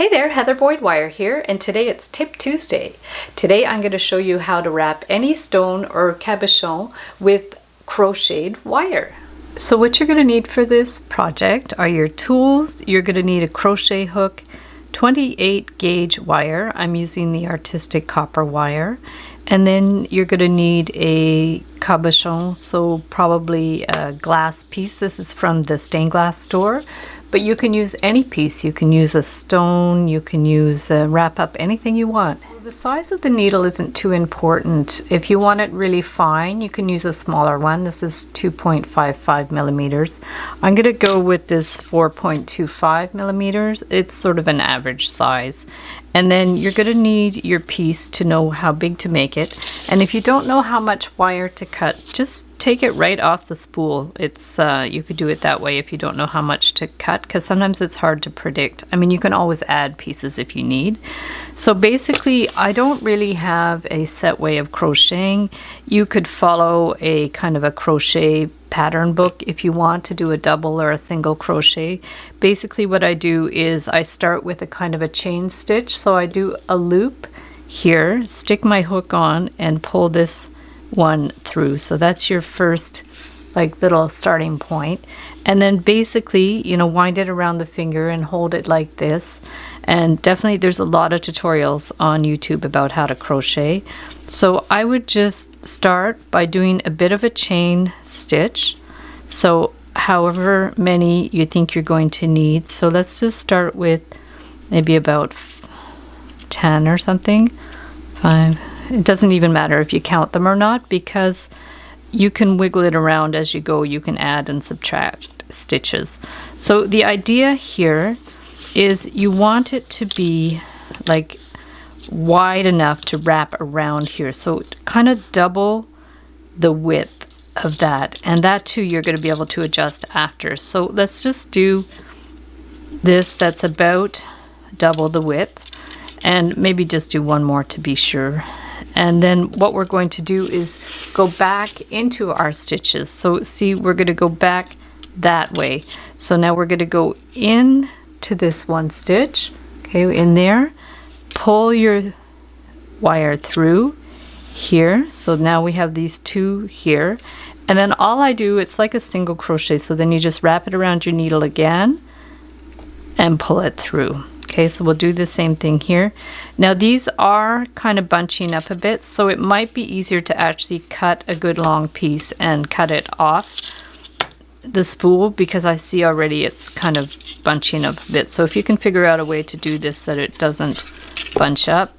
Hey there, Heather Boyd Wire here, and today it's Tip Tuesday. Today I'm going to show you how to wrap any stone or cabochon with crocheted wire. So what you're going to need for this project are your tools. You're going to need a crochet hook, 28 gauge wire. I'm using the artistic copper wire. And then you're going to need a cabochon, so probably a glass piece. This is from the stained glass store. But you can use any piece. You can use a stone, you can use wrap up anything you want. The size of the needle isn't too important. If you want it really fine, you can use a smaller one. This is 2.55 millimeters. I'm going to go with this 4.25 millimeters. It's sort of an average size. And then you're going to need your piece to know how big to make it. And if you don't know how much wire to cut, just take it right off the spool. It's you could do it that way if you don't know how much to cut, because sometimes it's hard to predict. I mean, you can always add pieces if you need. So basically, I don't really have a set way of crocheting. You could follow a kind of a crochet pattern book if you want to do a double or a single crochet. Basically what I do is I start with a kind of a chain stitch. So I do a loop here, stick my hook on and pull this one through. So that's your first like little starting point. And then basically, you know, wind it around the finger and hold it like this. And definitely there's a lot of tutorials on YouTube about how to crochet. So I would just start by doing a bit of a chain stitch. So however many you think you're going to need. So let's just start with maybe about 10 or something. 5. It doesn't even matter if you count them or not, because you can wiggle it around as you go. You can add and subtract stitches. So the idea here is you want it to be like wide enough to wrap around here. So kind of double the width of that. And that too you're going to be able to adjust after. So let's just do this. That's about double the width. And maybe just do one more to be sure. And then what we're going to do is go back into our stitches. So see, we're going to go back that way. So now we're going to go in to this one stitch, okay, in there, pull your wire through here. So now we have these two here. And then all I do, it's like a single crochet. So then you just wrap it around your needle again and pull it through. Okay, so we'll do the same thing here. Now these are kind of bunching up a bit, so it might be easier to actually cut a good long piece and cut it off the spool, because I see already it's kind of bunching up a bit. So if you can figure out a way to do this so that it doesn't bunch up,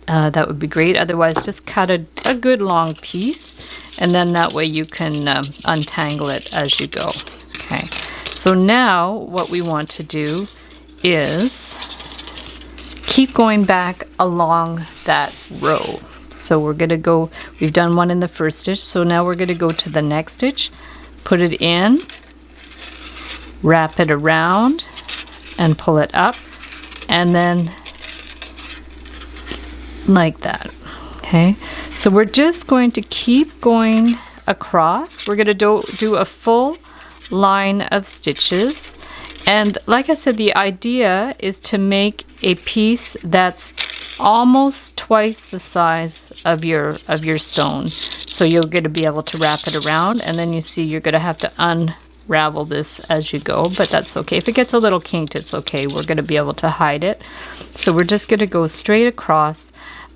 that would be great. Otherwise, just cut a good long piece, and then that way you can untangle it as you go. Okay, so now what we want to do is keep going back along that row. So we're going to go, we've done one in the first stitch, so now we're going to go to the next stitch, put it in, wrap it around and pull it up, and then like that. Okay, so we're just going to keep going across. We're going to do a full line of stitches. And like I said, the idea is to make a piece that's almost twice the size of your stone. So you're going to be able to wrap it around, and then you see you're going to have to unravel this as you go, but that's okay. If it gets a little kinked, it's okay. We're going to be able to hide it. So we're just going to go straight across.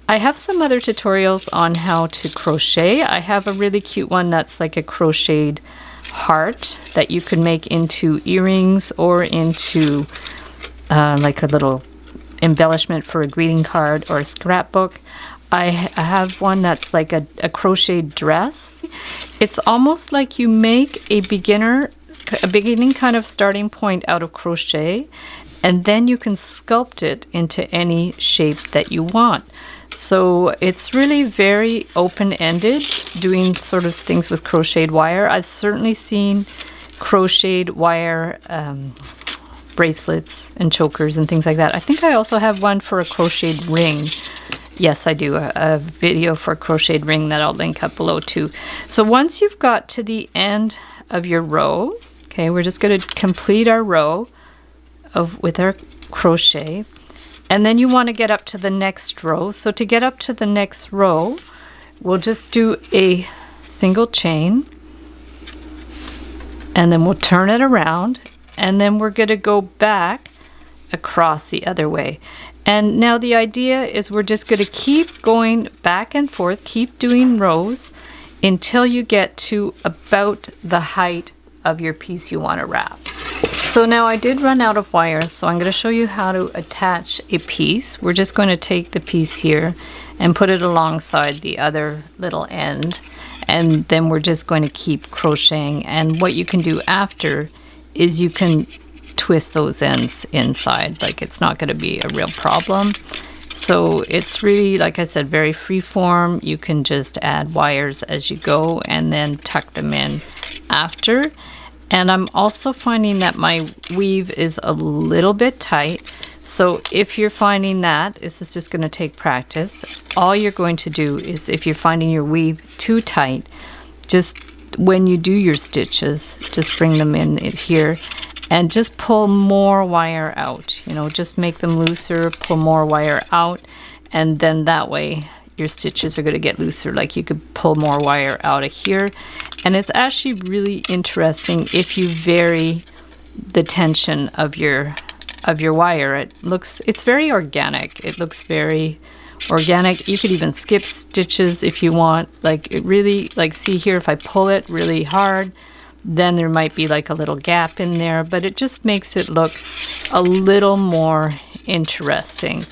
I have some other tutorials on how to crochet. I have a really cute one that's like a crocheted heart that you could make into earrings or into like a little embellishment for a greeting card or a scrapbook. I have one that's like a crocheted dress. It's almost like you make a beginning kind of starting point out of crochet, and then you can sculpt it into any shape that you want. So it's really very open-ended, doing sort of things with crocheted wire. I've certainly seen crocheted wire bracelets and chokers and things like that. I think I also have one for a crocheted ring. Yes, I do. A video for a crocheted ring that I'll link up below too. So once you've got to the end of your row, okay, we're just going to complete our row with our crochet. And then you want to get up to the next row. So to get up to the next row, we'll just do a single chain, and then we'll turn it around, and then we're going to go back across the other way. And now the idea is we're just going to keep going back and forth, keep doing rows until you get to about the height of your piece you want to wrap. So now I did run out of wires, so I'm going to show you how to attach a piece. We're just going to take the piece here and put it alongside the other little end, and then we're just going to keep crocheting. And what you can do after is you can twist those ends inside, like it's not going to be a real problem. So it's really, like I said, very free form. You can just add wires as you go and then tuck them in after. And I'm also finding that my weave is a little bit tight. So if you're finding that, this is just going to take practice. All you're going to do is, if you're finding your weave too tight, just when you do your stitches, just bring them in here and just pull more wire out. You know, just make them looser, pull more wire out, and then that way your stitches are going to get looser. Like you could pull more wire out of here. And it's actually really interesting if you vary the tension of your wire. It's very organic. It looks very organic. You could even skip stitches if you want. Like it really, like see here, if I pull it really hard, then there might be like a little gap in there, but it just makes it look a little more interesting.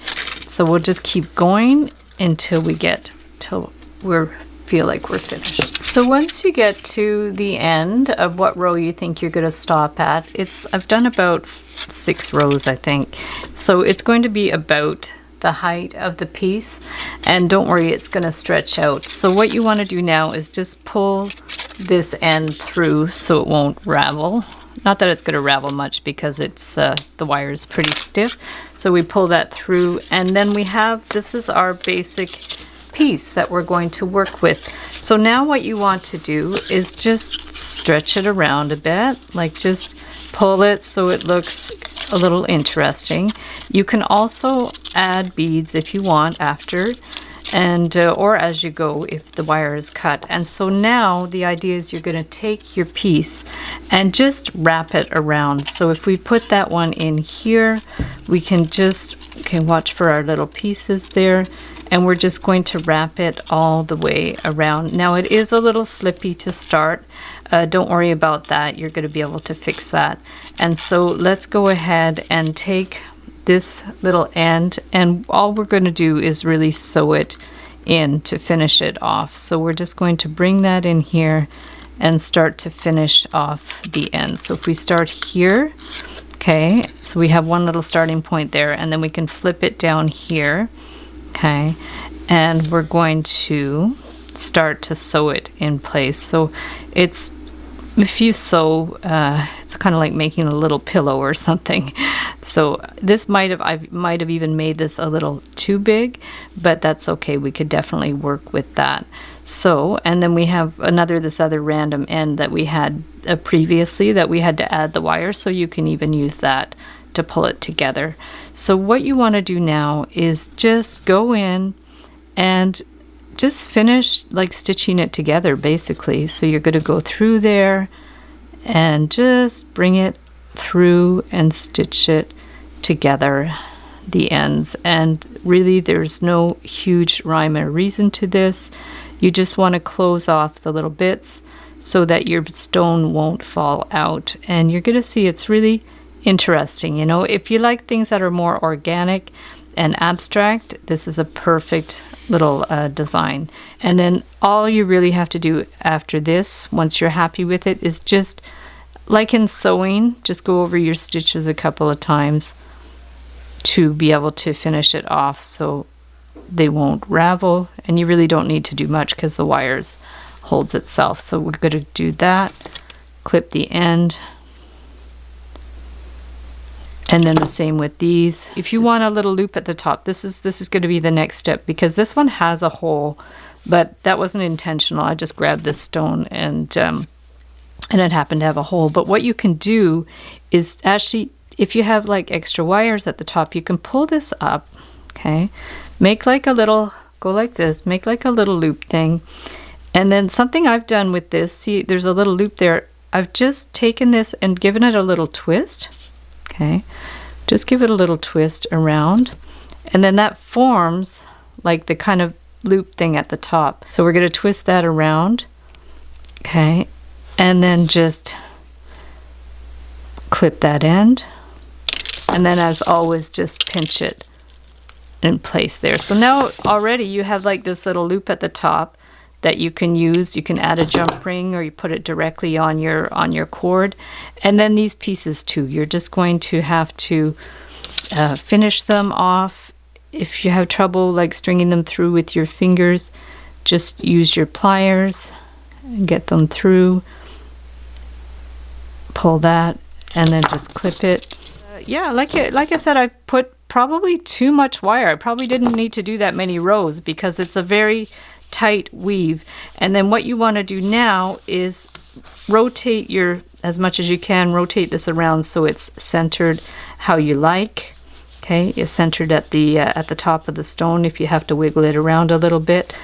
So we'll just keep going until we get till we feel like we're finished. So once you get to the end of what row you think you're going to stop at, I've done about 6 rows, I think. So it's going to be about the height of the piece, and don't worry, it's going to stretch out. So what you want to do now is just pull this end through so it won't ravel. Not that it's going to ravel much because it's the wire is pretty stiff. So we pull that through, and then we have, this is our basic piece that we're going to work with. So now what you want to do is just stretch it around a bit, like just pull it so it looks a little interesting. You can also add beads if you want after, and or as you go if the wire is cut. And so now the idea is you're going to take your piece and just wrap it around. So if we put that one in here, we can just, okay, watch for our little pieces there, and we're just going to wrap it all the way around. Now it is a little slippy to start. Don't worry about that. You're going to be able to fix that. And so let's go ahead and take this little end, and all we're going to do is really sew it in to finish it off. So we're just going to bring that in here and start to finish off the end. So if we start here, okay, so we have one little starting point there, and then we can flip it down here, okay, and we're going to start to sew it in place. So it's, if you sew, it's kind of like making a little pillow or something. So this I might have even made this a little too big, but that's okay. We could definitely work with that. So, and then we have this other random end that we had previously that we had to add the wire, so you can even use that to pull it together. So what you want to do now is just go in and just finish like stitching it together basically. So you're going to go through there and just bring it through and stitch it together, the ends. And really there's no huge rhyme or reason to this. You just want to close off the little bits so that your stone won't fall out, and you're going to see it's really interesting. You know, if you like things that are more organic and abstract, this is a perfect little design. And then all you really have to do after this, once you're happy with it, is just like in sewing, just go over your stitches a couple of times to be able to finish it off so they won't ravel. And you really don't need to do much because the wires holds itself. So we're going to do that, clip the end. And then the same with these. If you want a little loop at the top, this is going to be the next step, because this one has a hole, but that wasn't intentional. I just grabbed this stone and it happened to have a hole. But what you can do is actually, if you have like extra wires at the top, you can pull this up, okay? Make like a little, go like this, make like a little loop thing. And then something I've done with this, see there's a little loop there. I've just taken this and given it a little twist, okay? Just give it a little twist around. And then that forms like the kind of loop thing at the top. So we're going to twist that around, okay? And then just clip that end. And then as always, just pinch it in place there. So now already you have like this little loop at the top that you can use. You can add a jump ring, or you put it directly on your cord. And then these pieces too, you're just going to have to finish them off. If you have trouble like stringing them through with your fingers, just use your pliers and get them through. Pull that and then just clip it. Yeah, like I said, I've put probably too much wire. I probably didn't need to do that many rows because it's a very tight weave. And then what you want to do now is rotate as much as you can, rotate this around so it's centered how you like. Okay, it's centered at the top of the stone if you have to wiggle it around a little bit.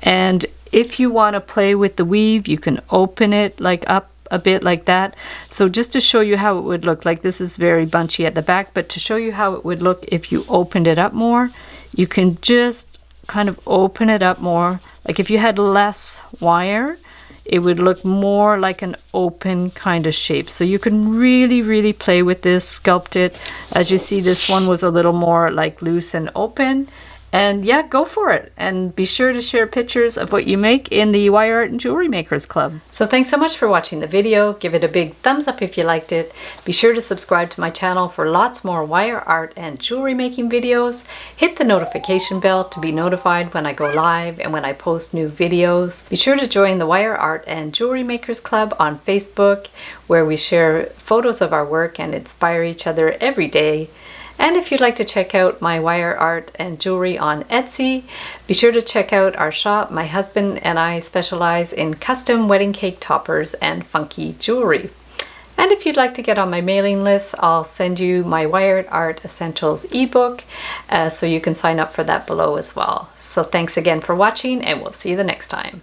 And if you want to play with the weave, you can open it like up a bit like that. So just to show you how it would look, like this is very bunchy at the back, but to show you how it would look if you opened it up more, you can just kind of open it up more. Like if you had less wire, it would look more like an open kind of shape. So you can really play with this, sculpt it. As you see, this one was a little more like loose and open. And yeah, go for it. And be sure to share pictures of what you make in the Wire Art and Jewelry Makers Club. So thanks so much for watching the video. Give it a big thumbs up if you liked it. Be sure to subscribe to my channel for lots more wire art and jewelry making videos. Hit the notification bell to be notified when I go live and when I post new videos. Be sure to join the Wire Art and Jewelry Makers Club on Facebook, where we share photos of our work and inspire each other every day. And if you'd like to check out my wire art and jewelry on Etsy, be sure to check out our shop. My husband and I specialize in custom wedding cake toppers and funky jewelry. And if you'd like to get on my mailing list, I'll send you my Wire Art Essentials ebook, so you can sign up for that below as well. So thanks again for watching, and we'll see you the next time.